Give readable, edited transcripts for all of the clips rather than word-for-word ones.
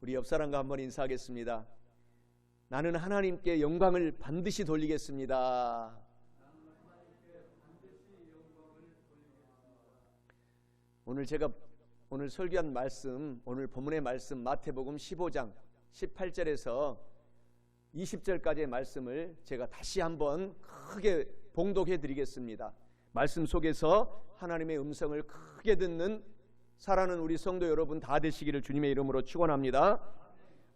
우리 옆 사람과 한번 인사하겠습니다. 나는 하나님께 영광을 반드시 돌리겠습니다. 오늘 설교한 말씀, 오늘 본문의 말씀 마태복음 15장 18절에서 20절까지의 말씀을 제가 다시 한번 크게 봉독해 드리겠습니다. 말씀 속에서 하나님의 음성을 크게 듣는 사랑하는 우리 성도 여러분 다 되시기를 주님의 이름으로 축원합니다.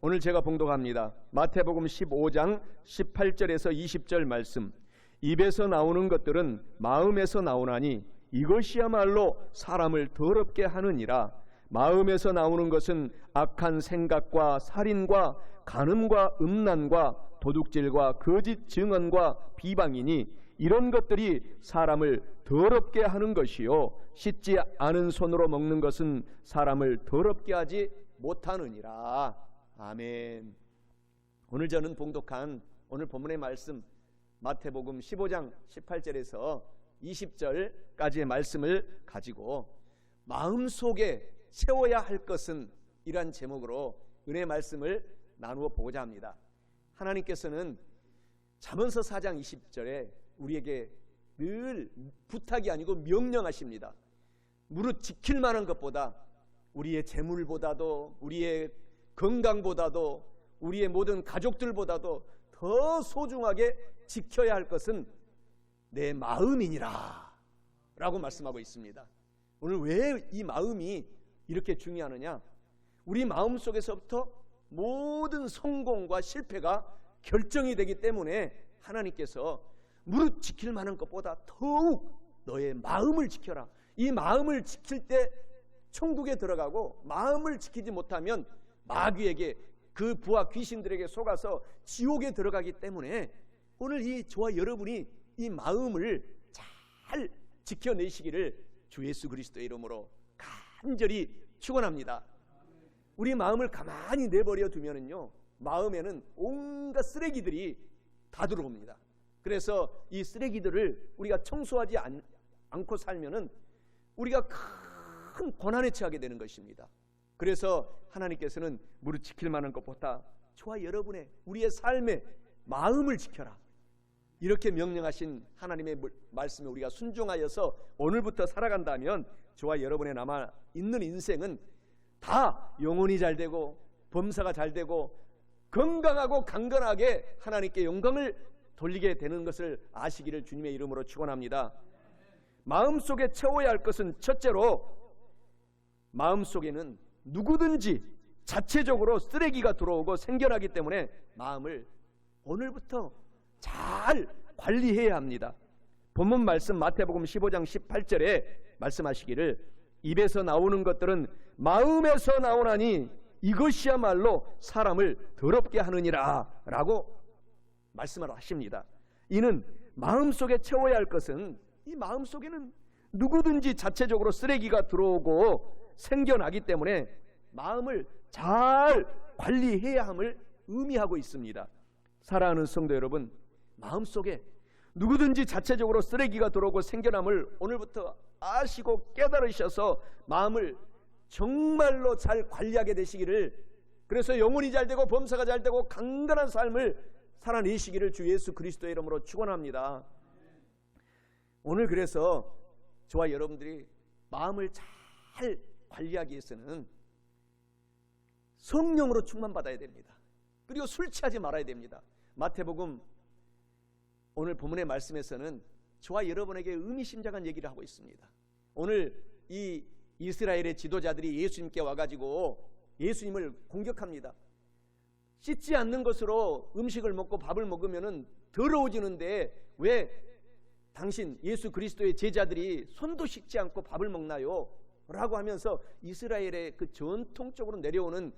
오늘 제가 봉독합니다. 마태복음 15장 18절에서 20절 말씀. 입에서 나오는 것들은 마음에서 나오나니 이것이야말로 사람을 더럽게 하느니라. 마음에서 나오는 것은 악한 생각과 살인과 간음과 음란과 도둑질과 거짓 증언과 비방이니 이런 것들이 사람을 더럽게 하는 것이요 씻지 않은 손으로 먹는 것은 사람을 더럽게 하지 못하느니라. 아멘. 오늘 저는 봉독한 오늘 본문의 말씀 마태복음 15장 18절에서 20절까지의 말씀을 가지고 마음속에 채워야 할 것은 이란 제목으로 은혜 말씀을 나누어 보고자 합니다. 하나님께서는 잠언서 4장 20절에 우리에게 늘 부탁이 아니고 명령하십니다. 무릇 지킬 만한 것보다 우리의 재물보다도 우리의 건강보다도 우리의 모든 가족들보다도 더 소중하게 지켜야 할 것은 내 마음이니라 라고 말씀하고 있습니다. 오늘 왜 이 마음이 이렇게 중요하느냐? 우리 마음 속에서부터 모든 성공과 실패가 결정이 되기 때문에 하나님께서 무릇 지킬 만한 것보다 더욱 너의 마음을 지켜라. 이 마음을 지킬 때 천국에 들어가고 마음을 지키지 못하면 마귀에게 그 부하 귀신들에게 속아서 지옥에 들어가기 때문에 오늘 이 저와 여러분이 이 마음을 잘 지켜내시기를 주 예수 그리스도의 이름으로 간절히 축원합니다. 우리 마음을 가만히 내버려 두면은요 마음에는 온갖 쓰레기들이 다 들어옵니다. 그래서 이 쓰레기들을 우리가 청소하지 않고 살면은 우리가 큰 고난에 처하게 되는 것입니다. 그래서 하나님께서는 무릇 지킬 만한 것보다 저와 여러분의 우리의 삶의 마음을 지켜라 이렇게 명령하신 하나님의 말씀에 우리가 순종하여서 오늘부터 살아간다면 저와 여러분의 남아있는 인생은 다 영혼이 잘 되고 범사가 잘 되고 건강하고 강건하게 하나님께 영광을 돌리게 되는 것을 아시기를 주님의 이름으로 축원합니다. 마음속에 채워야 할 것은 첫째로 마음속에는 누구든지 자체적으로 쓰레기가 들어오고 생겨나기 때문에 마음을 오늘부터 잘 관리해야 합니다. 본문 말씀 마태복음 15장 18절에 말씀하시기를 입에서 나오는 것들은 마음에서 나오나니 이것이야말로 사람을 더럽게 하느니라 라고 말씀을 하십니다. 이는 마음속에 채워야 할 것은 이 마음속에는 누구든지 자체적으로 쓰레기가 들어오고 생겨나기 때문에 마음을 잘 관리해야 함을 의미하고 있습니다. 사랑하는 성도 여러분, 마음속에 누구든지 자체적으로 쓰레기가 들어오고 생겨남을 오늘부터 아시고 깨달으셔서 마음을 정말로 잘 관리하게 되시기를, 그래서 영혼이 잘 되고 범사가 잘 되고 강건한 삶을 살아내시기를 주 예수 그리스도의 이름으로 축원합니다. 오늘 그래서 저와 여러분들이 마음을 잘 관리하기 위해서는 성령으로 충만받아야 됩니다. 그리고 술 취하지 말아야 됩니다. 마태복음 오늘 본문의 말씀에서는 저와 여러분에게 의미심장한 얘기를 하고 있습니다. 오늘 이 이스라엘의 지도자들이 예수님께 와가지고 예수님을 공격합니다. 씻지 않는 것으로 음식을 먹고 밥을 먹으면 더러워지는데 왜 당신 예수 그리스도의 제자들이 손도 씻지 않고 밥을 먹나요? 라고 하면서 이스라엘의 그 전통적으로 내려오는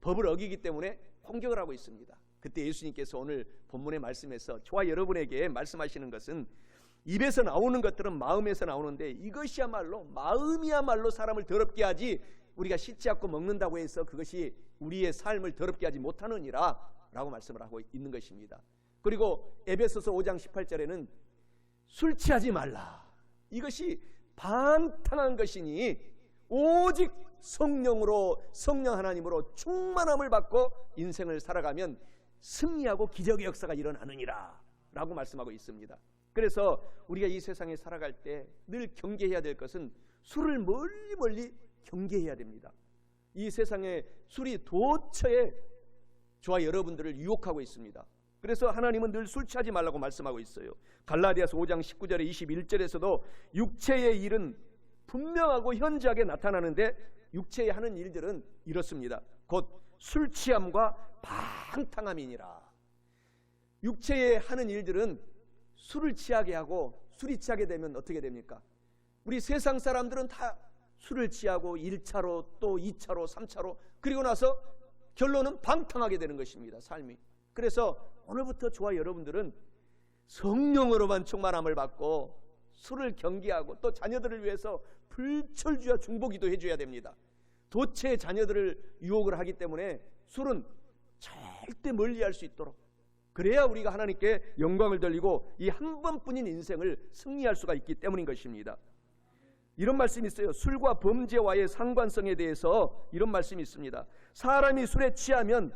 법을 어기기 때문에 공격을 하고 있습니다. 그때 예수님께서 오늘 본문의 말씀에서 저와 여러분에게 말씀하시는 것은 입에서 나오는 것들은 마음에서 나오는데 이것이야말로 마음이야말로 사람을 더럽게 하지 우리가 씻지 않고 먹는다고 해서 그것이 우리의 삶을 더럽게 하지 못하느니라 라고 말씀을 하고 있는 것입니다. 그리고 에베소서 5장 18절에는 술 취하지 말라, 이것이 방탕한 것이니 오직 성령으로, 성령 하나님으로 충만함을 받고 인생을 살아가면 승리하고 기적의 역사가 일어나느니라 라고 말씀하고 있습니다. 그래서 우리가 이 세상에 살아갈 때 늘 경계해야 될 것은 술을 멀리 경계해야 됩니다. 이 세상에 술이 도처에 저와 여러분들을 유혹하고 있습니다. 그래서 하나님은 늘 술 취하지 말라고 말씀하고 있어요. 갈라디아서 5장 19절에 21절에서도 육체의 일은 분명하고 현저하게 나타나는데 육체에 하는 일들은 이렇습니다. 곧 술 취함과 방탕함이니라. 육체에 하는 일들은 술을 취하게 하고, 술이 취하게 되면 어떻게 됩니까? 우리 세상 사람들은 다 술을 취하고 1차로 또 2차로 3차로, 그리고 나서 결론은 방탕하게 되는 것입니다, 삶이. 그래서 오늘부터 저와 여러분들은 성령으로만 충만함을 받고 술을 경계하고 또 자녀들을 위해서 불철주야 중보기도 해줘야 됩니다. 도체 자녀들을 유혹을 하기 때문에 술은 절대 멀리할 수 있도록, 그래야 우리가 하나님께 영광을 돌리고 이 한 번뿐인 인생을 승리할 수가 있기 때문인 것입니다. 이런 말씀이 있어요. 술과 범죄와의 상관성에 대해서 이런 말씀이 있습니다. 사람이 술에 취하면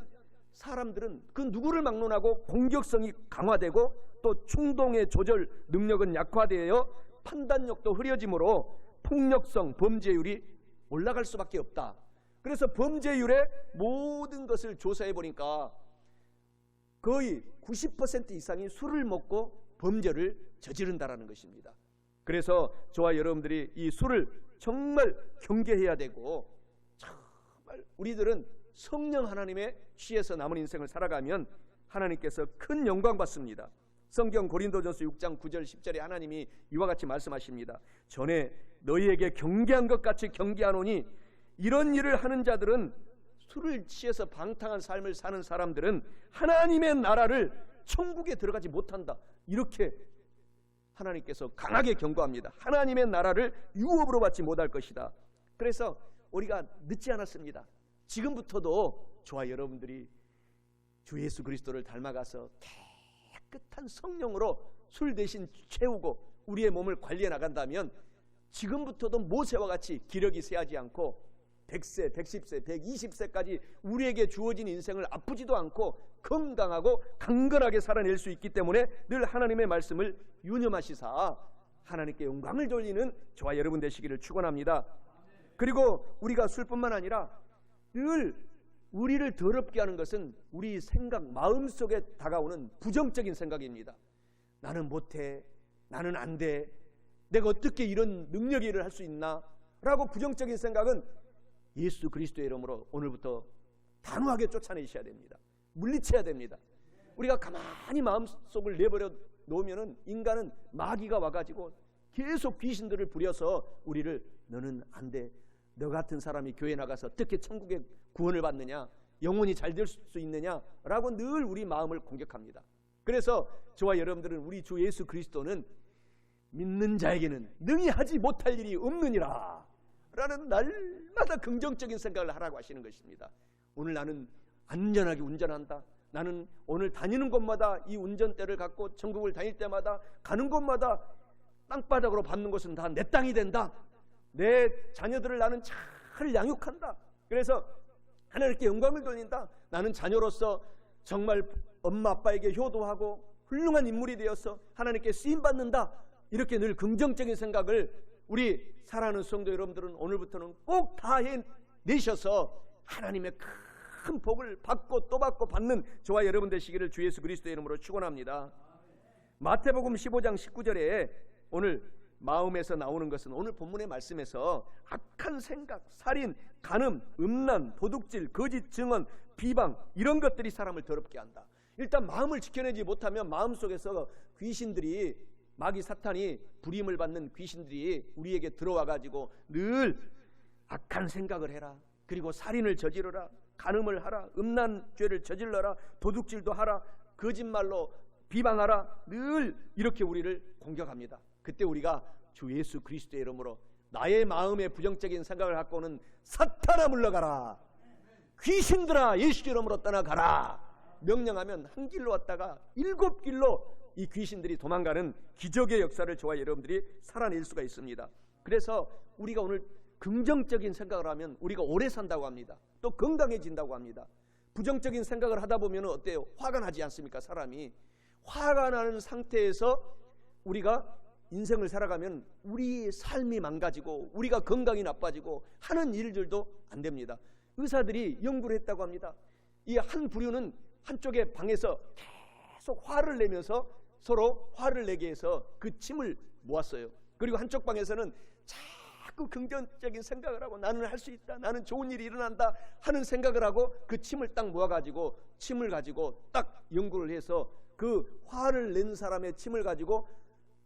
사람들은 그 누구를 막론하고 공격성이 강화되고 또 충동의 조절 능력은 약화되어 판단력도 흐려지므로 폭력성, 범죄율이 올라갈 수밖에 없다. 그래서 범죄율의 모든 것을 조사해 보니까 거의 90% 이상이 술을 먹고 범죄를 저지른다라는 것입니다. 그래서 저와 여러분들이 이 술을 정말 경계해야 되고, 정말 우리들은 성령 하나님의 취해서 남은 인생을 살아가면 하나님께서 큰 영광 받습니다. 성경 고린도전서 6장 9절 10절에 하나님이 이와 같이 말씀하십니다. 전에 너희에게 경계한 것 같이 경계하노니 이런 일을 하는 자들은, 술을 취해서 방탕한 삶을 사는 사람들은 하나님의 나라를, 천국에 들어가지 못한다. 이렇게 하나님께서 강하게 경고합니다. 하나님의 나라를 유업으로 받지 못할 것이다. 그래서 우리가 늦지 않았습니다. 지금부터도 저와 여러분들이 주 예수 그리스도를 닮아가서 깨끗한 성령으로 술 대신 채우고 우리의 몸을 관리해 나간다면 지금부터도 모세와 같이 기력이 쇠하지 않고 100세, 110세, 120세까지 우리에게 주어진 인생을 아프지도 않고 건강하고 강건하게 살아낼 수 있기 때문에 늘 하나님의 말씀을 유념하시사 하나님께 영광을 돌리는 저와 여러분 되시기를 축원합니다. 그리고 우리가 술뿐만 아니라 늘 우리를 더럽게 하는 것은 우리 생각, 마음속에 다가오는 부정적인 생각입니다. 나는 못해, 나는 안 돼, 내가 어떻게 이런 능력의 일을 할 수 있나 라고 부정적인 생각은 예수 그리스도의 이름으로 오늘부터 단호하게 쫓아내셔야 됩니다. 물리쳐야 됩니다. 우리가 가만히 마음속을 내버려 놓으면 인간은 마귀가 와가지고 계속 귀신들을 부려서 우리를, 너는 안 돼, 너 같은 사람이 교회 나가서 어떻게 천국의 구원을 받느냐, 영혼이 잘 될 수 있느냐 라고 늘 우리 마음을 공격합니다. 그래서 저와 여러분들은 우리 주 예수 그리스도는 믿는 자에게는 능히 하지 못할 일이 없느니라 라는 날마다 긍정적인 생각을 하라고 하시는 것입니다. 오늘 나는 안전하게 운전한다. 나는 오늘 다니는 곳마다 이 운전대를 갖고 전국을 다닐 때마다 가는 곳마다 땅바닥으로 밟는 것은 다 내 땅이 된다. 내 자녀들을 나는 잘 양육한다. 그래서 하나님께 영광을 돌린다. 나는 자녀로서 정말 엄마 아빠에게 효도하고 훌륭한 인물이 되어서 하나님께 쓰임받는다. 이렇게 늘 긍정적인 생각을 우리 사랑하는 성도 여러분들은 오늘부터는 꼭 다 해내셔서 하나님의 큰 복을 받고 또 받고 받는 저와 여러분 되시기를 주 예수 그리스도의 이름으로 축원합니다. 마태복음 15장 19절에 오늘 마음에서 나오는 것은 오늘 본문의 말씀에서 악한 생각, 살인, 간음, 음란, 도둑질, 거짓 증언, 비방 이런 것들이 사람을 더럽게 한다. 일단 마음을 지켜내지 못하면 마음속에서 귀신들이, 마귀 사탄이, 부림을 받는 귀신들이 우리에게 들어와 가지고 늘 악한 생각을 해라, 그리고 살인을 저지르라, 간음을 하라, 음란죄를 저질러라, 도둑질도 하라, 거짓말로 비방하라, 늘 이렇게 우리를 공격합니다. 그때 우리가 주 예수 그리스도의 이름으로 나의 마음에 부정적인 생각을 갖고는 사탄아 물러가라, 귀신들아 예수 이름으로 떠나가라 명령하면 한 길로 왔다가 7길로 이 귀신들이 도망가는 기적의 역사를 저와 여러분들이 살아낼 수가 있습니다. 그래서 우리가 오늘 긍정적인 생각을 하면 우리가 오래 산다고 합니다. 또 건강해진다고 합니다. 부정적인 생각을 하다 보면 어때요? 화가 나지 않습니까? 사람이 화가 나는 상태에서 우리가 인생을 살아가면 우리 삶이 망가지고 우리가 건강이 나빠지고 하는 일들도 안 됩니다. 의사들이 연구를 했다고 합니다. 이 한 부류는 한쪽의 방에서 계속 화를 내면서 서로 화를 내게 해서 그 침을 모았어요. 그리고 한쪽 방에서는 자꾸 긍정적인 생각을 하고 나는 할 수 있다, 나는 좋은 일이 일어난다 하는 생각을 하고 그 침을 딱 모아가지고 침을 가지고 딱 연구를 해서 그 화를 낸 사람의 침을 가지고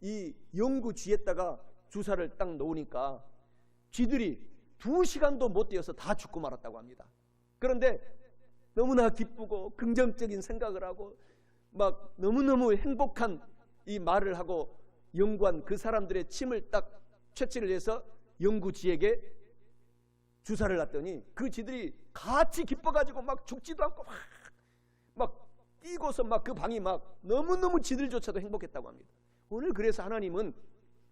이 연구쥐에다가 주사를 딱 놓으니까 쥐들이 2시간도 못 뛰어서 다 죽고 말았다고 합니다. 그런데 너무나 기쁘고 긍정적인 생각을 하고 막 너무너무 행복한 이 말을 하고 연구한 그 사람들의 침을 딱 채취를 해서 연구쥐에게 주사를 놨더니 그 쥐들이 같이 기뻐가지고 막 죽지도 않고 막 뛰고서 막 그 방이 막 너무너무 쥐들조차도 행복했다고 합니다. 오늘 그래서 하나님은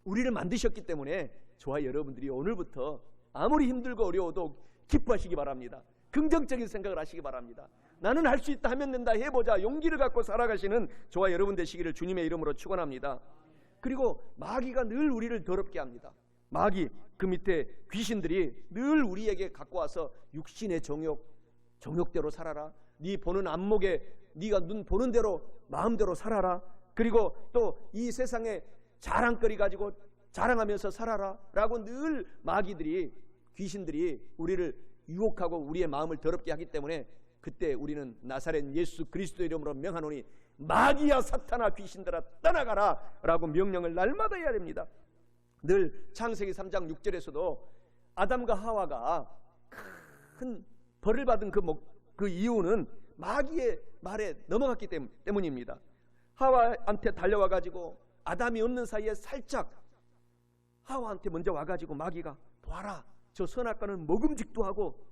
우리를 만드셨기 때문에 저와 여러분들이 오늘부터 아무리 힘들고 어려워도 기뻐하시기 바랍니다. 긍정적인 생각을 하시기 바랍니다. 나는 할 수 있다, 하면 된다, 해보자, 용기를 갖고 살아가시는 저와 여러분 되시기를 주님의 이름으로 축원합니다. 그리고 마귀가 늘 우리를 더럽게 합니다. 마귀, 그 밑에 귀신들이 늘 우리에게 갖고 와서 육신의 정욕대로 살아라, 네 보는 안목에 네가 눈 보는 대로 마음대로 살아라, 그리고 또 이 세상에 자랑거리 가지고 자랑하면서 살아라 라고 늘 마귀들이, 귀신들이 우리를 유혹하고 우리의 마음을 더럽게 하기 때문에 그때 우리는 나사렛 예수 그리스도 이름으로 명하노니 마귀야 사탄아 귀신들아 떠나가라 라고 명령을 날마다 해야 됩니다. 늘 창세기 3장 6절에서도 아담과 하와가 큰 벌을 받은 그 이유는 마귀의 말에 넘어갔기 때문입니다. 하와한테 달려와가지고 아담이 없는 사이에 살짝 하와한테 먼저 와가지고 마귀가 보아라, 저 선악과는 먹음직도 하고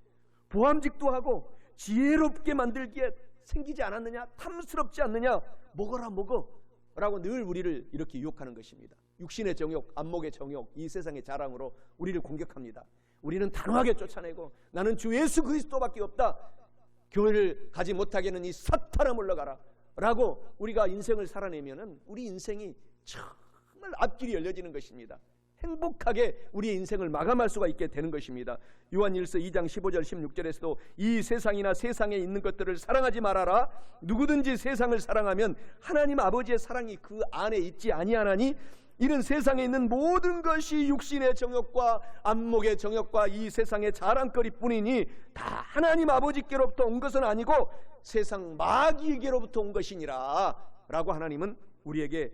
보암직도 하고 지혜롭게 만들기에 생기지 않았느냐, 탐스럽지 않느냐, 먹어라 먹어 라고 늘 우리를 이렇게 유혹하는 것입니다. 육신의 정욕, 안목의 정욕, 이 세상의 자랑으로 우리를 공격합니다. 우리는 단호하게 쫓아내고 나는 주 예수 그리스도밖에 없다, 교회를 가지 못하게 하는 이 사탄아 물러가라 라고 우리가 인생을 살아내면은 우리 인생이 정말 앞길이 열려지는 것입니다. 행복하게 우리의 인생을 마감할 수가 있게 되는 것입니다. 요한일서 2장 15절 16절에서도 이 세상이나 세상에 있는 것들을 사랑하지 말아라. 누구든지 세상을 사랑하면 하나님 아버지의 사랑이 그 안에 있지 아니하나니 이는 세상에 있는 모든 것이 육신의 정욕과 안목의 정욕과 이 세상의 자랑거리뿐이니 다 하나님 아버지께로부터 온 것은 아니고 세상 마귀에게로부터 온 것이니라 라고 하나님은 우리에게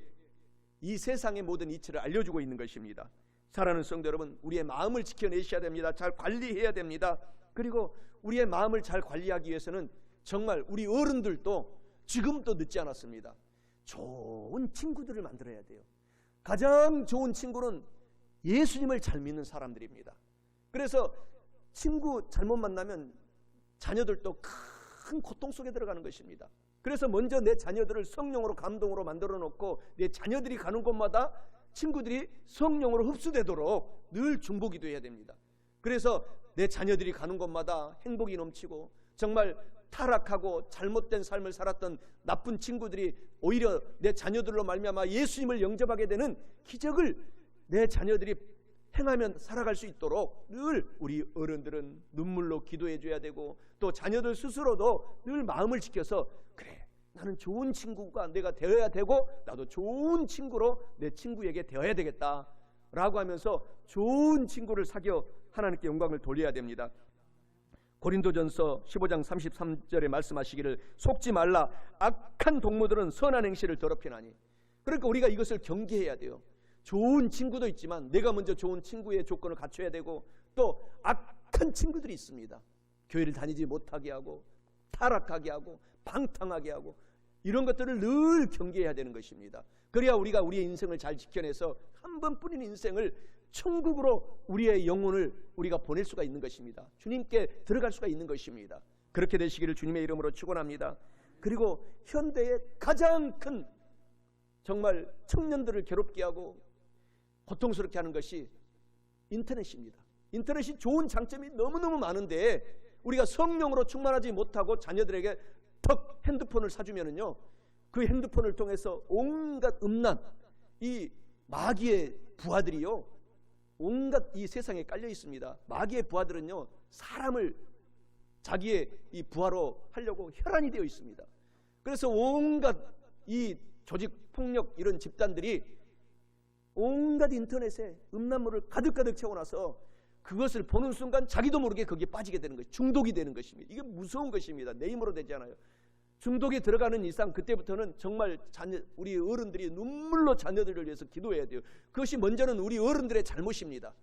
이 세상의 모든 이치를 알려주고 있는 것입니다. 사랑하는 성도 여러분, 우리의 마음을 지켜내셔야 됩니다. 잘 관리해야 됩니다. 그리고 우리의 마음을 잘 관리하기 위해서는 정말 우리 어른들도 지금도 늦지 않았습니다. 좋은 친구들을 만들어야 돼요. 가장 좋은 친구는 예수님을 잘 믿는 사람들입니다. 그래서 친구 잘못 만나면 자녀들도 큰 고통 속에 들어가는 것입니다. 그래서 먼저 내 자녀들을 성령으로 감동으로 만들어 놓고 내 자녀들이 가는 곳마다 친구들이 성령으로 흡수되도록 늘 중보기도 해야 됩니다. 그래서 내 자녀들이 가는 곳마다 행복이 넘치고 정말 타락하고 잘못된 삶을 살았던 나쁜 친구들이 오히려 내 자녀들로 말미암아 예수님을 영접하게 되는 기적을 내 자녀들이 행하면 살아갈 수 있도록 늘 우리 어른들은 눈물로 기도해 줘야 되고 또 자녀들 스스로도 늘 마음을 지켜서 그래, 나는 좋은 친구가 내가 되어야 되고 나도 좋은 친구로 내 친구에게 되어야 되겠다 라고 하면서 좋은 친구를 사귀어 하나님께 영광을 돌려야 됩니다. 고린도전서 15장 33절에 말씀하시기를 속지 말라, 악한 동무들은 선한 행실을 더럽히나니. 그러니까 우리가 이것을 경계해야 돼요. 좋은 친구도 있지만 내가 먼저 좋은 친구의 조건을 갖춰야 되고 또 악한 친구들이 있습니다. 교회를 다니지 못하게 하고 타락하게 하고 방탕하게 하고 이런 것들을 늘 경계해야 되는 것입니다. 그래야 우리가 우리의 인생을 잘 지켜내서 한 번뿐인 인생을 천국으로 우리의 영혼을 우리가 보낼 수가 있는 것입니다. 주님께 들어갈 수가 있는 것입니다. 그렇게 되시기를 주님의 이름으로 축원합니다. 그리고 현대의 가장 큰 정말 청년들을 괴롭게 하고 고통스럽게 하는 것이 인터넷입니다. 인터넷이 좋은 장점이 너무너무 많은데 우리가 성령으로 충만하지 못하고 자녀들에게 턱 핸드폰을 사주면은요, 그 핸드폰을 통해서 온갖 음란, 이 마귀의 부하들이요, 온갖 이 세상에 깔려 있습니다. 마귀의 부하들은요, 사람을 자기의 이 부하로 하려고 혈안이 되어 있습니다. 그래서 온갖 이 조직 폭력 이런 집단들이 온갖 인터넷에 음란물을 가득가득 채워놔서 그것을 보는 순간 자기도 모르게 거기에 빠지게 되는 것이 중독이 되는 것입니다. 이게 무서운 것입니다. 내 힘으로 되지 않아요. 중독에 들어가는 이상 그때부터는 정말 우리 어른들이 눈물로 자녀들을 위해서 기도해야 돼요. 그것이 먼저는 우리 어른들의 잘못입니다.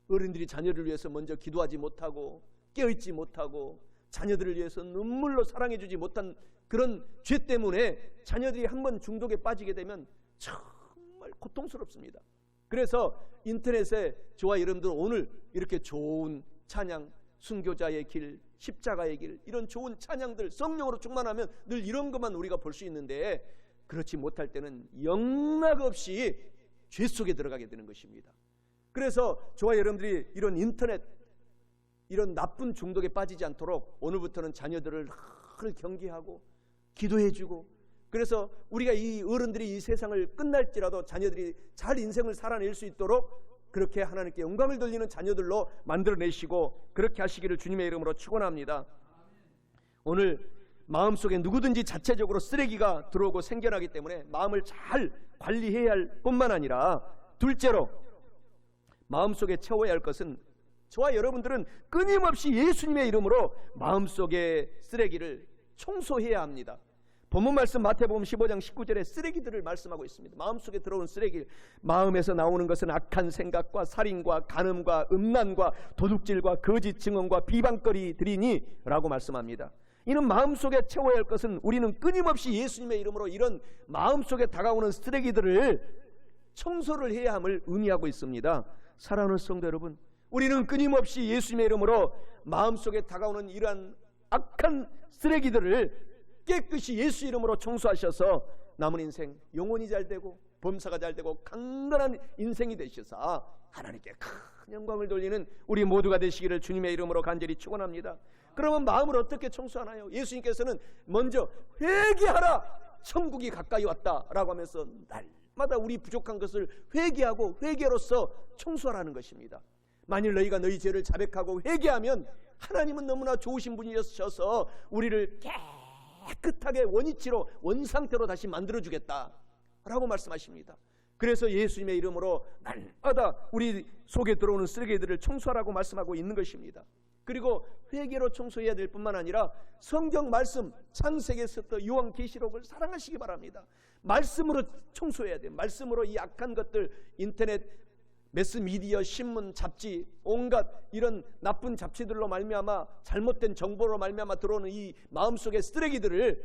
어른들이 자녀를 위해서 먼저 기도하지 못하고 깨어있지 못하고 자녀들을 위해서 눈물로 사랑해주지 못한 그런 죄 때문에 자녀들이 한번 중독에 빠지게 되면 정말 고통스럽습니다. 그래서 인터넷에 저와 여러분들 오늘 이렇게 좋은 찬양, 순교자의 길, 십자가의 길, 이런 좋은 찬양들 성령으로 충만하면 늘 이런 것만 우리가 볼 수 있는데, 그렇지 못할 때는 영락없이 죄 속에 들어가게 되는 것입니다. 그래서 저와 여러분들이 이런 인터넷, 이런 나쁜 중독에 빠지지 않도록 오늘부터는 자녀들을 늘 경계하고 기도해주고, 그래서 우리가 이 어른들이 이 세상을 끝날지라도 자녀들이 잘 인생을 살아낼 수 있도록 그렇게 하나님께 영광을 돌리는 자녀들로 만들어내시고 그렇게 하시기를 주님의 이름으로 축원합니다. 오늘 마음속에 누구든지 자체적으로 쓰레기가 들어오고 생겨나기 때문에 마음을 잘 관리해야 할 뿐만 아니라, 둘째로 마음속에 채워야 할 것은, 저와 여러분들은 끊임없이 예수님의 이름으로 마음속의 쓰레기를 청소해야 합니다. 본문 말씀 마태복음 15장 19절에 쓰레기들을 말씀하고 있습니다. 마음속에 들어오는 쓰레기, 마음에서 나오는 것은 악한 생각과 살인과 간음과 음란과 도둑질과 거짓 증언과 비방거리들이니 라고 말씀합니다. 이는 마음속에 채워야 할 것은, 우리는 끊임없이 예수님의 이름으로 이런 마음속에 다가오는 쓰레기들을 청소를 해야 함을 의미하고 있습니다. 사랑하는 성도 여러분, 우리는 끊임없이 예수님의 이름으로 마음속에 다가오는 이러한 악한 쓰레기들을 깨끗이 예수 이름으로 청소하셔서 남은 인생 영혼이 잘되고 범사가 잘되고 강건한 인생이 되셔서 하나님께 큰 영광을 돌리는 우리 모두가 되시기를 주님의 이름으로 간절히 축원합니다. 그러면 마음을 어떻게 청소하나요? 예수님께서는 먼저 회개하라, 천국이 가까이 왔다라고 하면서 날마다 우리 부족한 것을 회개하고 회개로서 청소하라는 것입니다. 만일 너희가 너희 죄를 자백하고 회개하면 하나님은 너무나 좋으신 분이셔서 우리를 깨끗하게 원위치로 원상태로 다시 만들어주겠다라고 말씀하십니다. 그래서 예수님의 이름으로 날마다 우리 속에 들어오는 쓰레기들을 청소하라고 말씀하고 있는 것입니다. 그리고 회개로 청소해야 될 뿐만 아니라 성경 말씀, 창세기에서부터 요한계시록을 사랑하시기 바랍니다. 말씀으로 청소해야 돼요. 말씀으로 이 악한 것들, 인터넷, 매스미디어, 신문, 잡지, 온갖 이런 나쁜 잡지들로 말미암아 잘못된 정보로 말미암아 들어오는 이 마음속의 쓰레기들을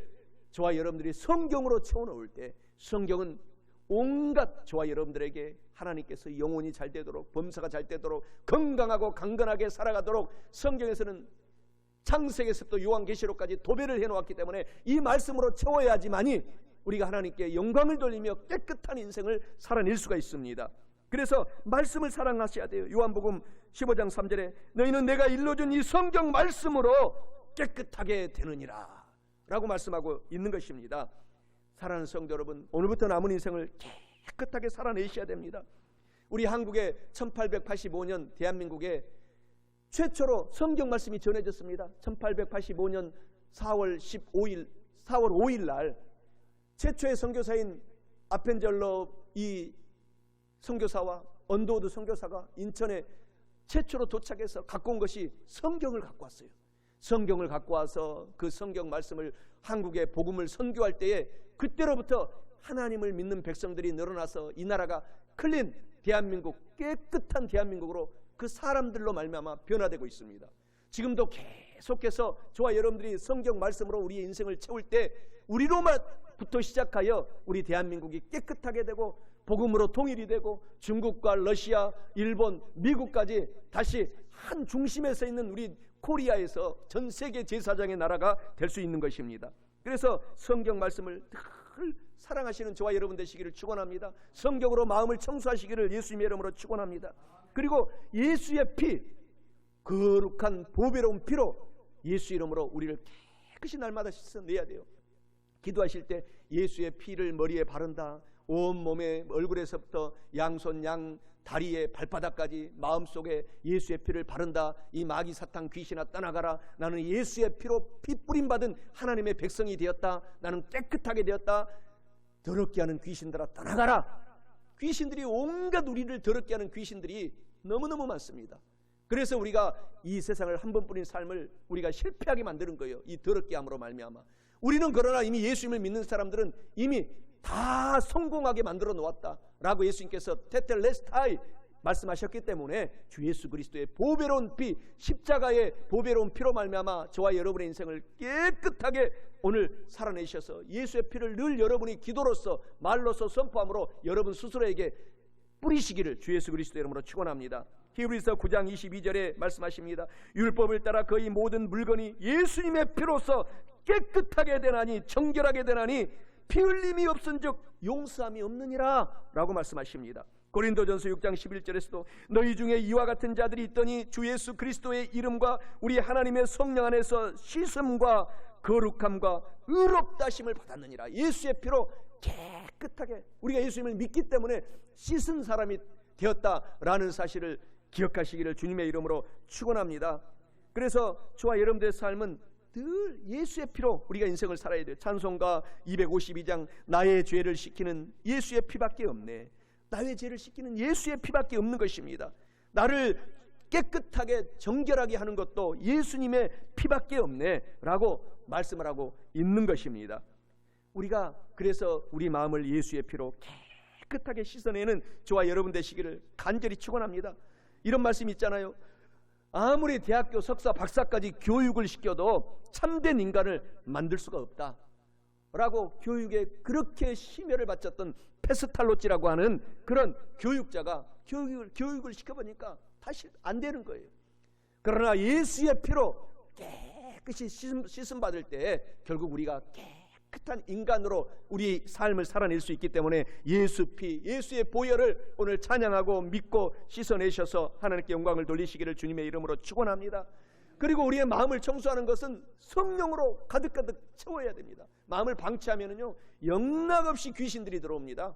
저와 여러분들이 성경으로 채워놓을 때, 성경은 온갖 저와 여러분들에게 하나님께서 영혼이 잘 되도록, 범사가 잘 되도록, 건강하고 강건하게 살아가도록 성경에서는 창세기에서부터 요한계시록까지 도배를 해놓았기 때문에 이 말씀으로 채워야지만이 우리가 하나님께 영광을 돌리며 깨끗한 인생을 살아낼 수가 있습니다. 그래서 말씀을 사랑하셔야 돼요. 요한복음 15장 3절에 너희는 내가 일러준 이 성경 말씀으로 깨끗하게 되느니라 라고 말씀하고 있는 것입니다. 사랑하는 성도 여러분, 오늘부터 남은 인생을 깨끗하게 살아내셔야 됩니다. 우리 한국에 1885년 대한민국에 최초로 성경 말씀이 전해졌습니다. 1885년 4월 5일 날 최초의 선교사인 아펜젤러 이 선교사와 언더우드 선교사가 인천에 최초로 도착해서 갖고 온 것이 성경을 갖고 왔어요. 성경을 갖고 와서 그 성경 말씀을 한국에 복음을 선교할 때에 그때로부터 하나님을 믿는 백성들이 늘어나서 이 나라가 클린 대한민국, 깨끗한 대한민국으로 그 사람들로 말미암아 변화되고 있습니다. 지금도 계속해서 저와 여러분들이 성경 말씀으로 우리의 인생을 채울 때 우리로부터 시작하여 우리 대한민국이 깨끗하게 되고 복음으로 통일이 되고 중국과 러시아, 일본, 미국까지 다시 한 중심에 서 있는 우리 코리아에서 전 세계 제사장의 나라가 될 수 있는 것입니다. 그래서 성경 말씀을 늘 사랑하시는 저와 여러분 되시기를 축원합니다. 성경으로 마음을 청소하시기를 예수님의 이름으로 축원합니다. 그리고 예수의 피, 거룩한 보배로운 피로 예수 이름으로 우리를 깨끗이 날마다 씻어내야 돼요. 기도하실 때 예수의 피를 머리에 바른다. 온몸에 얼굴에서부터 양손 양 다리에 발바닥까지 마음속에 예수의 피를 바른다. 이 마귀 사탄 귀신아 떠나가라. 나는 예수의 피로 피 뿌림받은 하나님의 백성이 되었다. 나는 깨끗하게 되었다. 더럽게 하는 귀신들아 떠나가라. 귀신들이 온갖 우리를 더럽게 하는 귀신들이 너무너무 많습니다. 그래서 우리가 이 세상을 한 번뿐인 삶을 우리가 실패하게 만드는 거예요. 이 더럽게 함으로 말미암아. 우리는 그러나 이미 예수님을 믿는 사람들은 이미 다 성공하게 만들어 놓았다라고 예수님께서 테텔레스타이 말씀하셨기 때문에 주 예수 그리스도의 보배로운 피, 십자가의 보배로운 피로 말미암아 저와 여러분의 인생을 깨끗하게 오늘 살아내셔서 예수의 피를 늘 여러분이 기도로서 말로서 선포함으로 여러분 스스로에게 뿌리시기를 주 예수 그리스도의 이름으로 축원합니다. 히브리서 9장 22절에 말씀하십니다. 율법을 따라 거의 모든 물건이 예수님의 피로서 깨끗하게 되나니 정결하게 되나니 피 흘림이 없은즉 용서함이 없느니라 라고 말씀하십니다. 고린도전서 6장 11절에서도 너희 중에 이와 같은 자들이 있더니 주 예수 그리스도의 이름과 우리 하나님의 성령 안에서 씻음과 거룩함과 의롭다심을 받았느니라. 예수의 피로 깨끗하게 우리가 예수님을 믿기 때문에 씻은 사람이 되었다라는 사실을 기억하시기를 주님의 이름으로 축원합니다. 그래서 저와 여러분들의 삶은 늘 예수의 피로 우리가 인생을 살아야 돼요. 찬송가 252장 나의 죄를 씻기는 예수의 피밖에 없네. 나의 죄를 씻기는 예수의 피밖에 없는 것입니다. 나를 깨끗하게 정결하게 하는 것도 예수님의 피밖에 없네 라고 말씀을 하고 있는 것입니다. 우리가 그래서 우리 마음을 예수의 피로 깨끗하게 씻어내는 저와 여러분 되시기를 간절히 축원합니다. 이런 말씀이 있잖아요. 아무리 대학교 석사 박사까지 교육을 시켜도 참된 인간을 만들 수가 없다 라고 교육에 그렇게 심혈을 바쳤던 페스탈로치라고 하는 그런 교육자가 교육을 시켜보니까 다시 안 되는 거예요. 그러나 예수의 피로 깨끗이 씻음 받을 때 결국 우리가 깨끗한 인간으로 우리 삶을 살아낼 수 있기 때문에 예수 피, 예수의 보혈을 오늘 찬양하고 믿고 씻어내셔서 하나님께 영광을 돌리시기를 주님의 이름으로 축원합니다. 그리고 우리의 마음을 청소하는 것은 성령으로 가득가득 채워야 됩니다. 마음을 방치하면은요 영락없이 귀신들이 들어옵니다.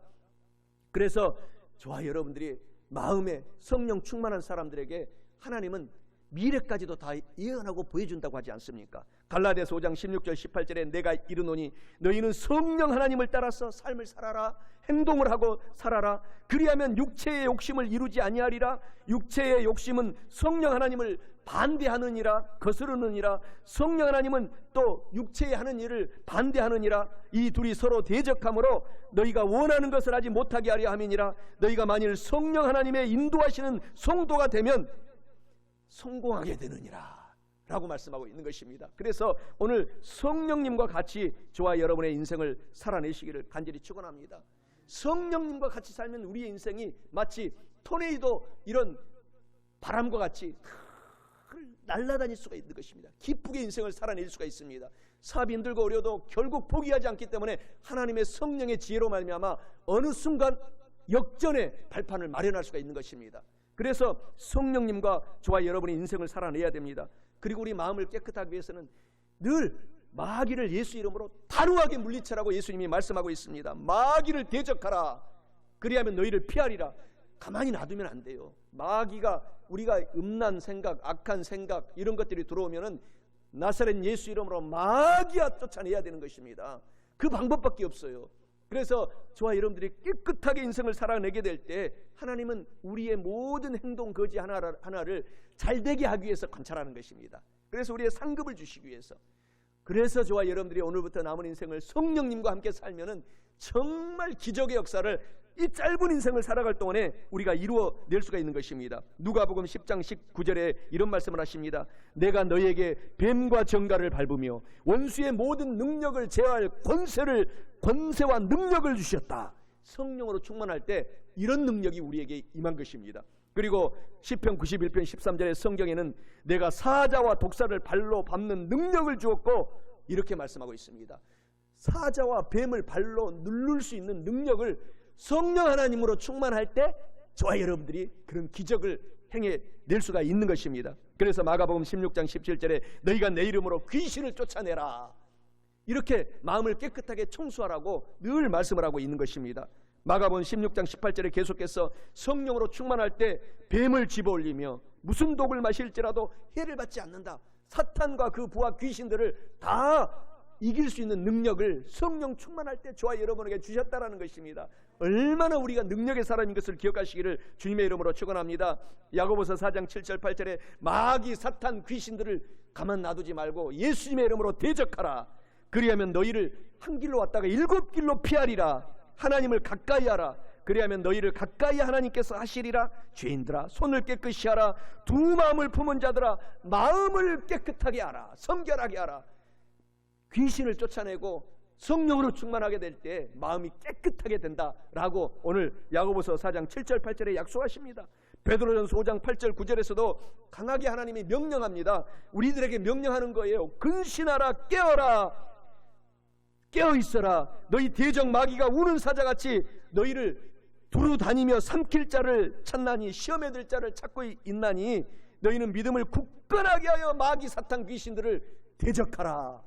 그래서 저와 여러분들이 마음에 성령 충만한 사람들에게 하나님은 미래까지도 다 예언하고 보여준다고 하지 않습니까? 갈라디아서 5장 16절 18절에 내가 이르노니 너희는 성령 하나님을 따라서 삶을 살아라. 행동을 하고 살아라. 그리하면 육체의 욕심을 이루지 아니하리라. 육체의 욕심은 성령 하나님을 반대하느니라, 거스르느니라. 성령 하나님은 또 육체의 하는 일을 반대하느니라. 이 둘이 서로 대적하므로 너희가 원하는 것을 하지 못하게 하려 함이니라. 너희가 만일 성령 하나님의 인도하시는 성도가 되면 성공하게 되느니라 라고 말씀하고 있는 것입니다. 그래서 오늘 성령님과 같이 저와 여러분의 인생을 살아내시기를 간절히 축원합니다. 성령님과 같이 살면 우리의 인생이 마치 토네이도 이런 바람과 같이 날아다닐 수가 있는 것입니다. 기쁘게 인생을 살아낼 수가 있습니다. 사업이 힘들고 어려도 결국 포기하지 않기 때문에 하나님의 성령의 지혜로 말미암아 어느 순간 역전의 발판을 마련할 수가 있는 것입니다. 그래서 성령님과 저와 여러분의 인생을 살아내야 됩니다. 그리고 우리 마음을 깨끗하기 위해서는 늘 마귀를 예수 이름으로 단호하게 물리쳐라고 예수님이 말씀하고 있습니다. 마귀를 대적하라. 그리하면 너희를 피하리라. 가만히 놔두면 안 돼요. 마귀가 우리가 음란 생각, 악한 생각 이런 것들이 들어오면은 나사렛 예수 이름으로 마귀야 쫓아내야 되는 것입니다. 그 방법밖에 없어요. 그래서 저와 여러분들이 깨끗하게 인생을 살아내게 될 때 하나님은 우리의 모든 행동 거지 하나를 잘되게 하기 위해서 관찰하는 것입니다. 그래서 우리의 상급을 주시기 위해서. 그래서 저와 여러분들이 오늘부터 남은 인생을 성령님과 함께 살면은 정말 기적의 역사를 이 짧은 인생을 살아갈 동안에 우리가 이루어낼 수가 있는 것입니다. 누가복음 10장 19절에 이런 말씀을 하십니다. 내가 너희에게 뱀과 정갈을 밟으며 원수의 모든 능력을 제어할 권세와 능력을 주셨다. 성령으로 충만할 때 이런 능력이 우리에게 임한 것입니다. 그리고 시편 91편 13절의 성경에는 내가 사자와 독사를 발로 밟는 능력을 주었고 이렇게 말씀하고 있습니다. 사자와 뱀을 발로 누를 수 있는 능력을 성령 하나님으로 충만할 때 저와 여러분들이 그런 기적을 행해낼 수가 있는 것입니다. 그래서 마가복음 16장 17절에 너희가 내 이름으로 귀신을 쫓아내라, 이렇게 마음을 깨끗하게 청소하라고 늘 말씀을 하고 있는 것입니다. 마가복음 16장 18절에 계속해서 성령으로 충만할 때 뱀을 집어올리며 무슨 독을 마실지라도 해를 받지 않는다. 사탄과 그 부하 귀신들을 다 이길 수 있는 능력을 성령 충만할 때 저와 여러분에게 주셨다라는 것입니다. 얼마나 우리가 능력의 사람인 것을 기억하시기를 주님의 이름으로 축원합니다. 야고보서 4장 7절 8절에 마귀 사탄 귀신들을 가만 놔두지 말고 예수님의 이름으로 대적하라. 그리하면 너희를 한 길로 왔다가 7길로 피하리라. 하나님을 가까이 하라. 그리하면 너희를 가까이 하나님께서 하시리라. 죄인들아 손을 깨끗이 하라. 두 마음을 품은 자들아 마음을 깨끗하게 하라. 성결하게 하라. 귀신을 쫓아내고 성령으로 충만하게 될 때 마음이 깨끗하게 된다라고 오늘 야고보서 4장 7절 8절에 약속하십니다. 베드로전서 5장 8절 9절에서도 강하게 하나님이 명령합니다. 우리들에게 명령하는 거예요. 근신하라, 깨어라, 깨어있어라. 너희 대적 마귀가 우는 사자같이 너희를 두루 다니며 삼킬 자를 찾나니, 시험에 들 자를 찾고 있나니 너희는 믿음을 굳건하게 하여 마귀 사탄 귀신들을 대적하라.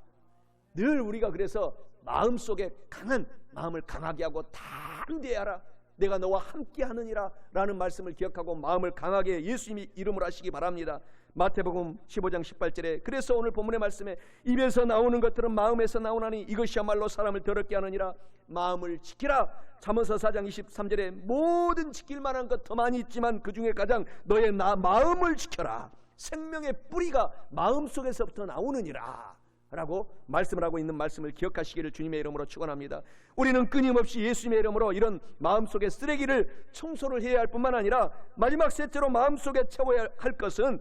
늘 우리가 그래서 마음속에 강한 마음을 강하게 하고 담대하라. 내가 너와 함께 하느니라 라는 말씀을 기억하고 마음을 강하게 예수님이 이름으로 하시기 바랍니다. 마태복음 15장 18절에 그래서 오늘 본문의 말씀에 입에서 나오는 것들은 마음에서 나오나니 이것이야말로 사람을 더럽게 하느니라. 마음을 지키라. 잠언서 4장 23절에 모든 지킬 만한 것 더 많이 있지만 그 중에 가장 너의 마음을 지켜라. 생명의 뿌리가 마음속에서부터 나오느니라 라고 말씀을 하고 있는 말씀을 기억하시기를 주님의 이름으로 축원합니다. 우리는 끊임없이 예수님의 이름으로 이런 마음속의 쓰레기를 청소를 해야 할 뿐만 아니라 마지막 셋째로 마음속에 채워야 할 것은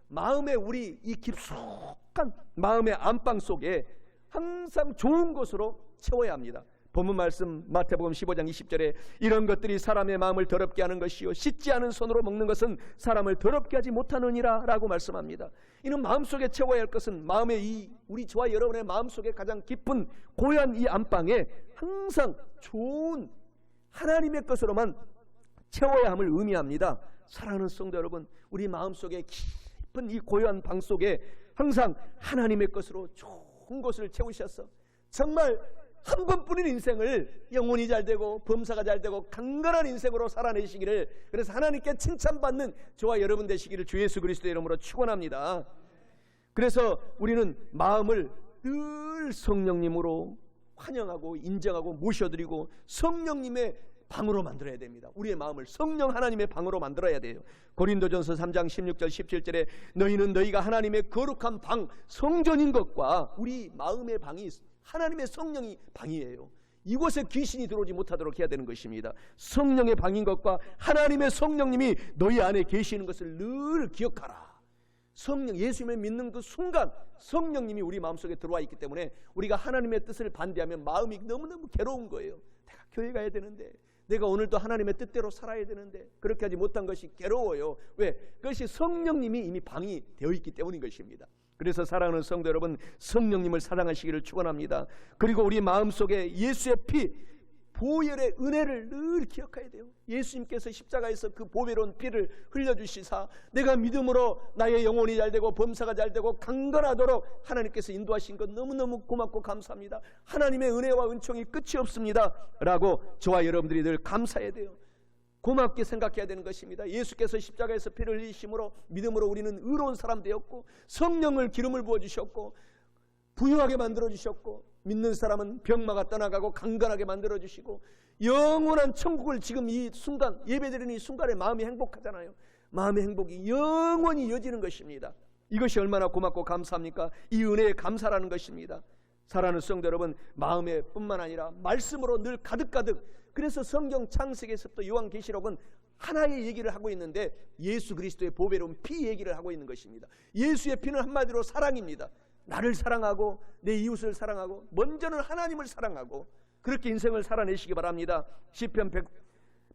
마음의 우리 이 깊숙한 마음의 안방 속에 항상 좋은 것으로 채워야 합니다. 본문 말씀 마태복음 15장 20절에 이런 것들이 사람의 마음을 더럽게 하는 것이요 씻지 않은 손으로 먹는 것은 사람을 더럽게 하지 못하느니라 라고 말씀합니다. 이는 마음속에 채워야 할 것은 마음의 이 우리 저와 여러분의 마음속에 가장 깊은 고요한 이 안방에 항상 좋은 하나님의 것으로만 채워야 함을 의미합니다. 사랑하는 성도 여러분, 우리 마음속에 깊은 이 고요한 방 속에 항상 하나님의 것으로 좋은 것을 채우셔서 정말 한 번뿐인 인생을 영혼이 잘되고 범사가 잘되고 강건한 인생으로 살아내시기를, 그래서 하나님께 칭찬받는 저와 여러분 되시기를 주 예수 그리스도의 이름으로 축원합니다. 그래서 우리는 마음을 늘 성령님으로 환영하고 인정하고 모셔드리고 성령님의 방으로 만들어야 됩니다. 우리의 마음을 성령 하나님의 방으로 만들어야 돼요. 고린도전서 3장 16절 17절에 너희는 너희가 하나님의 거룩한 방 성전인 것과 우리 마음의 방이 하나님의 성령이 방이에요. 이곳에 귀신이 들어오지 못하도록 해야 되는 것입니다. 성령의 방인 것과 하나님의 성령님이 너희 안에 계시는 것을 늘 기억하라. 성령, 예수님을 믿는 그 순간 성령님이 우리 마음속에 들어와 있기 때문에 우리가 하나님의 뜻을 반대하면 마음이 너무너무 괴로운 거예요. 내가 교회 가야 되는데, 내가 오늘도 하나님의 뜻대로 살아야 되는데 그렇게 하지 못한 것이 괴로워요. 왜? 그것이 성령님이 이미 방이 되어 있기 때문인 것입니다. 그래서 사랑하는 성도 여러분, 성령님을 사랑하시기를 축원합니다. 그리고 우리 마음속에 예수의 피, 보혈의 은혜를 늘 기억해야 돼요. 예수님께서 십자가에서 그 보배로운 피를 흘려주시사 내가 믿음으로 나의 영혼이 잘되고 범사가 잘되고 강건하도록 하나님께서 인도하신 것 너무너무 고맙고 감사합니다. 하나님의 은혜와 은총이 끝이 없습니다 라고 저와 여러분들이 늘 감사해야 돼요. 고맙게 생각해야 되는 것입니다. 예수께서 십자가에서 피를 흘리심으로 믿음으로 우리는 의로운 사람 되었고 성령을 기름을 부어주셨고 부유하게 만들어주셨고 믿는 사람은 병마가 떠나가고 강건하게 만들어주시고 영원한 천국을 지금 이 순간 예배드리는 이 순간에 마음이 행복하잖아요. 마음의 행복이 영원히 이어지는 것입니다. 이것이 얼마나 고맙고 감사합니까? 이 은혜에 감사라는 것입니다. 사랑하는 성도 여러분, 마음에 뿐만 아니라 말씀으로 늘 가득가득. 그래서 성경 창세기에서부터 요한계시록은 하나의 얘기를 하고 있는데 예수 그리스도의 보배로운 피 얘기를 하고 있는 것입니다. 예수의 피는 한마디로 사랑입니다. 나를 사랑하고 내 이웃을 사랑하고 먼저는 하나님을 사랑하고 그렇게 인생을 살아내시기 바랍니다. 시편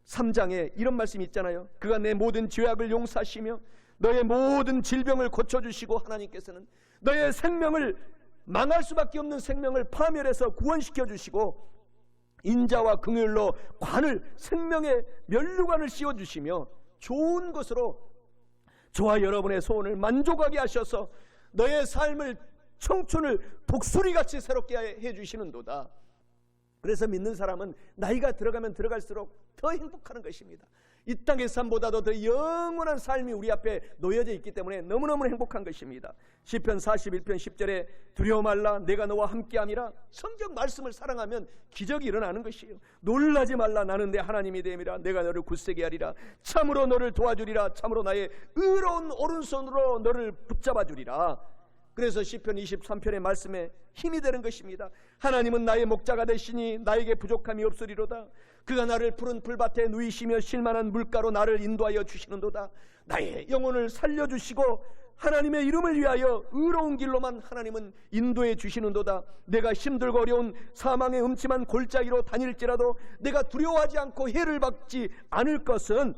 103장에 이런 말씀이 있잖아요. 그가 내 모든 죄악을 용서하시며 너의 모든 질병을 고쳐주시고, 하나님께서는 너의 생명을 망할 수밖에 없는 생명을 파멸해서 구원시켜 주시고 인자와 긍휼로 관을 생명의 면류관을 씌워주시며 좋은 것으로 저와 여러분의 소원을 만족하게 하셔서 너의 삶을, 청춘을 독수리같이 새롭게 해주시는도다. 그래서 믿는 사람은 나이가 들어가면 들어갈수록 더 행복하는 것입니다. 이 땅의 삶보다도 더 영원한 삶이 우리 앞에 놓여져 있기 때문에 너무너무 행복한 것입니다. 시편 41편 10절에 두려워 말라 내가 너와 함께함이라. 성경 말씀을 사랑하면 기적이 일어나는 것이에요. 놀라지 말라 나는 내 하나님이 됨이라. 내가 너를 굳세게 하리라. 참으로 너를 도와주리라. 참으로 나의 의로운 오른손으로 너를 붙잡아 주리라. 그래서 시편 23편의 말씀에 힘이 되는 것입니다. 하나님은 나의 목자가 되시니 나에게 부족함이 없으리로다. 그가 나를 푸른 풀밭에 누이시며 쉴만한 물가로 나를 인도하여 주시는도다. 나의 영혼을 살려주시고 하나님의 이름을 위하여 의로운 길로만 하나님은 인도해 주시는도다. 내가 힘들고 어려운 사망의 음침한 골짜기로 다닐지라도 내가 두려워하지 않고 해를 받지 않을 것은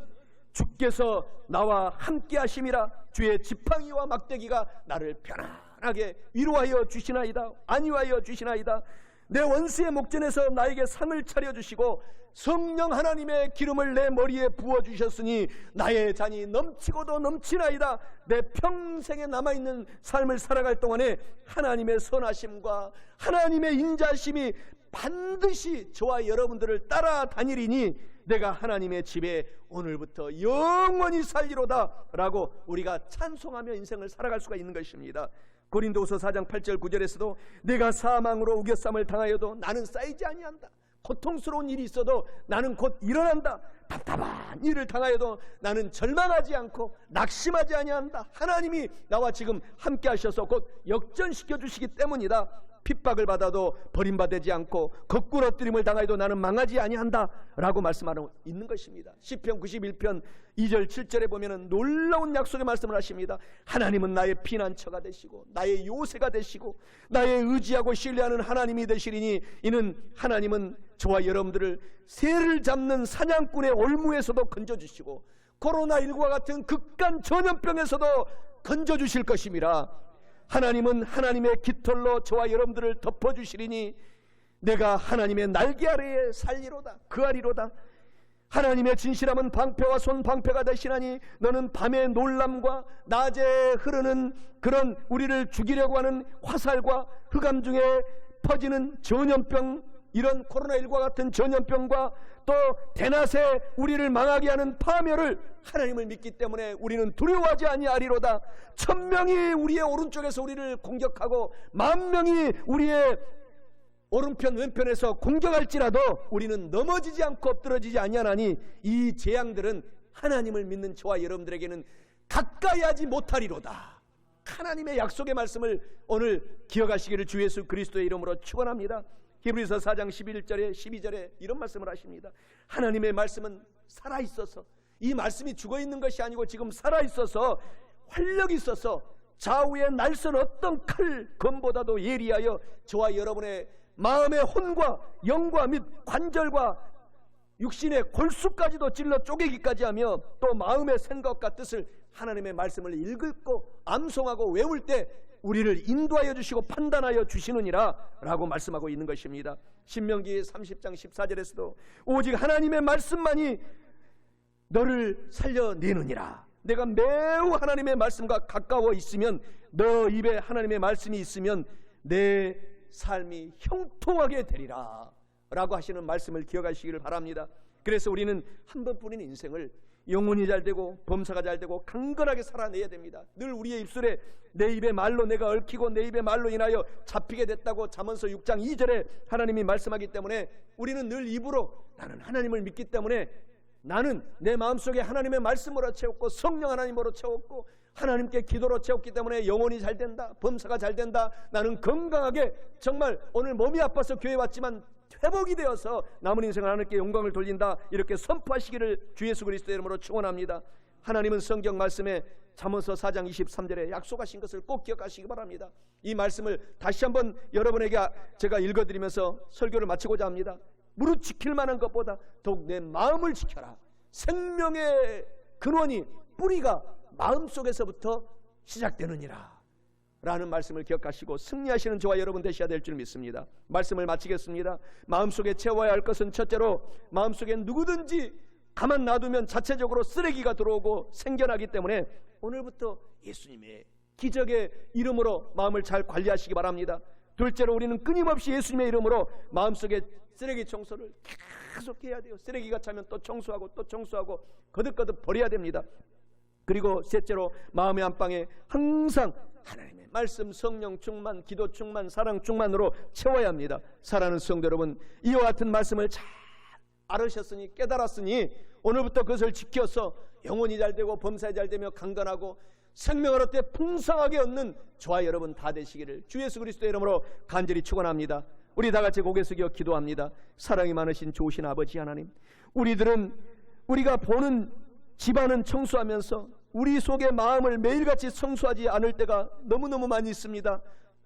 주께서 나와 함께 하심이라. 주의 지팡이와 막대기가 나를 편안하게 위로하여 주시나이다. 안위하여 주시나이다. 내 원수의 목전에서 나에게 상을 차려주시고 성령 하나님의 기름을 내 머리에 부어주셨으니 나의 잔이 넘치고도 넘치나이다. 내 평생에 남아있는 삶을 살아갈 동안에 하나님의 선하심과 하나님의 인자심이 반드시 저와 여러분들을 따라다니리니 내가 하나님의 집에 오늘부터 영원히 살리로다 라고 우리가 찬송하며 인생을 살아갈 수가 있는 것입니다. 고린도후서 4장 8절 9절에서도 내가 사망으로 우겨쌈을 당하여도 나는 쌓이지 아니한다. 고통스러운 일이 있어도 나는 곧 일어난다. 답답한 일을 당하여도 나는 절망하지 않고 낙심하지 아니한다. 하나님이 나와 지금 함께 하셔서 곧 역전시켜 주시기 때문이다. 핍박을 받아도 버림받지 않고 거꾸로 엎드림을 당하여도 나는 망하지 아니한다 라고 말씀하고 있는 것입니다. 시편 91편 2절 7절에 보면 놀라운 약속의 말씀을 하십니다. 하나님은 나의 피난처가 되시고 나의 요새가 되시고 나의 의지하고 신뢰하는 하나님이 되시리니 이는 하나님은 저와 여러분들을 새를 잡는 사냥꾼의 올무에서도 건져주시고 코로나19와 같은 극한 전염병에서도 건져주실 것입니다. 하나님은 하나님의 깃털로 저와 여러분들을 덮어주시리니 내가 하나님의 날개 아래에 살리로다. 그하리로다. 하나님의 진실함은 방패와 손방패가 되시나니 너는 밤의 놀람과 낮에 흐르는 그런 우리를 죽이려고 하는 화살과 흑암 중에 퍼지는 전염병, 이런 코로나19와 같은 전염병과 또 대낮에 우리를 망하게 하는 파멸을 하나님을 믿기 때문에 우리는 두려워하지 아니하리로다. 1000명이 우리의 오른쪽에서 우리를 공격하고 10,000명이 우리의 오른편 왼편에서 공격할지라도 우리는 넘어지지 않고 엎드러지지 아니하나니 이 재앙들은 하나님을 믿는 저와 여러분들에게는 가까이 하지 못하리로다. 하나님의 약속의 말씀을 오늘 기억하시기를 주 예수 그리스도의 이름으로 축원합니다. 히브리서 4장 11절에 12절에 이런 말씀을 하십니다. 하나님의 말씀은 살아있어서, 이 말씀이 죽어있는 것이 아니고 지금 살아있어서 활력이 있어서 좌우의 날선 어떤 칼 검보다도 예리하여 저와 여러분의 마음의 혼과 영과 및 관절과 육신의 골수까지도 찔러 쪼개기까지 하며 또 마음의 생각과 뜻을 하나님의 말씀을 읽고 암송하고 외울 때 우리를 인도하여 주시고 판단하여 주시느니라 라고 말씀하고 있는 것입니다. 신명기 30장 14절에서도 오직 하나님의 말씀만이 너를 살려내느니라. 내가 매우 하나님의 말씀과 가까워 있으면, 너 입에 하나님의 말씀이 있으면 내 삶이 형통하게 되리라 라고 하시는 말씀을 기억하시기를 바랍니다. 그래서 우리는 한 번뿐인 인생을 영혼이 잘 되고 범사가 잘 되고 강건하게 살아내야 됩니다. 늘 우리의 입술에 내 입의 말로 내가 얽히고 내 입의 말로 인하여 잡히게 됐다고 잠언서 6장 2절에 하나님이 말씀하기 때문에 우리는 늘 입으로 나는 하나님을 믿기 때문에 나는 내 마음속에 하나님의 말씀으로 채웠고 성령 하나님으로 채웠고 하나님께 기도로 채웠기 때문에 영혼이 잘 된다, 범사가 잘 된다, 나는 건강하게 정말 오늘 몸이 아파서 교회 왔지만 회복이 되어서 남은 인생을 하나님께 영광을 돌린다, 이렇게 선포하시기를 주 예수 그리스도의 이름으로 축원합니다. 하나님은 성경 말씀에 잠언서 4장 23절에 약속하신 것을 꼭 기억하시기 바랍니다. 이 말씀을 다시 한번 여러분에게 제가 읽어드리면서 설교를 마치고자 합니다. 무릇 지킬 만한 것보다 더욱 내 마음을 지켜라. 생명의 근원이, 뿌리가 마음속에서부터 시작되느니라 라는 말씀을 기억하시고 승리하시는 저와 여러분 되셔야 될 줄 믿습니다. 말씀을 마치겠습니다. 마음속에 채워야 할 것은 첫째로 마음속에 누구든지 가만 놔두면 자체적으로 쓰레기가 들어오고 생겨나기 때문에 오늘부터 예수님의 기적의 이름으로 마음을 잘 관리하시기 바랍니다. 둘째로 우리는 끊임없이 예수님의 이름으로 마음속에 쓰레기 청소를 계속 해야 돼요. 쓰레기가 차면 또 청소하고 또 청소하고 거듭거듭 버려야 됩니다. 그리고 셋째로 마음의 안방에 항상 하나님의 말씀, 성령 충만, 기도 충만, 사랑 충만으로 채워야 합니다. 사랑하는 성도 여러분, 이와 같은 말씀을 잘 알으셨으니, 깨달았으니 오늘부터 그것을 지켜서 영혼이 잘되고 범사에 잘되며 강건하고 생명을 얻되 풍성하게 얻는 저와 여러분 다 되시기를 주 예수 그리스도의 이름으로 간절히 축원합니다. 우리 다 같이 고개 숙여 기도합니다. 사랑이 많으신 좋으신 아버지 하나님, 우리가 보는 집안은 청소하면서 우리 속의 마음을 매일같이 청소하지 않을 때가 너무너무 많이 있습니다.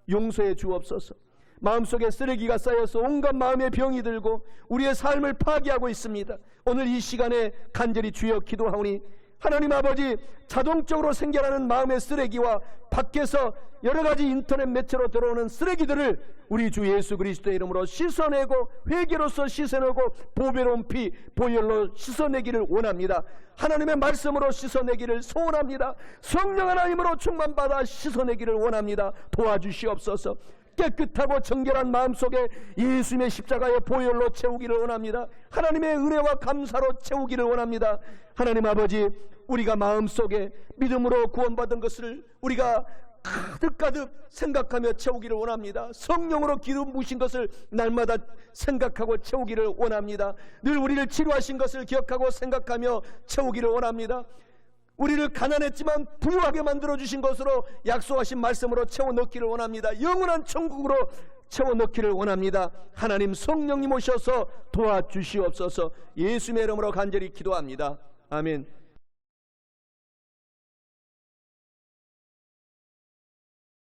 용서해 주옵소서. 마음속에 쓰레기가 쌓여서 온갖 마음의 병이 들고 우리의 삶을 파괴하고 있습니다. 오늘 이 시간에 간절히 주여 기도하오니 하나님 아버지, 자동적으로 생겨나는 마음의 쓰레기와 밖에서 여러가지 인터넷 매체로 들어오는 쓰레기들을 우리 주 예수 그리스도의 이름으로 씻어내고 회개로서 씻어내고 보배로운 피 보혈로 씻어내기를 원합니다. 하나님의 말씀으로 씻어내기를 소원합니다. 성령 하나님으로 충만받아 씻어내기를 원합니다. 도와주시옵소서. 깨끗하고 정결한 마음속에 예수님의 십자가의 보혈로 채우기를 원합니다. 하나님의 은혜와 감사로 채우기를 원합니다. 하나님 아버지, 우리가 마음속에 믿음으로 구원받은 것을 우리가 가득가득 생각하며 채우기를 원합니다. 성령으로 기름 부으신 것을 날마다 생각하고 채우기를 원합니다. 늘 우리를 치료하신 것을 기억하고 생각하며 채우기를 원합니다. 우리를 가난했지만 부유하게 만들어주신 것으로 약속하신 말씀으로 채워 넣기를 원합니다. 영원한 천국으로 채워 넣기를 원합니다. 하나님 성령님 오셔서 도와주시옵소서. 예수님의 이름으로 간절히 기도합니다. 아멘.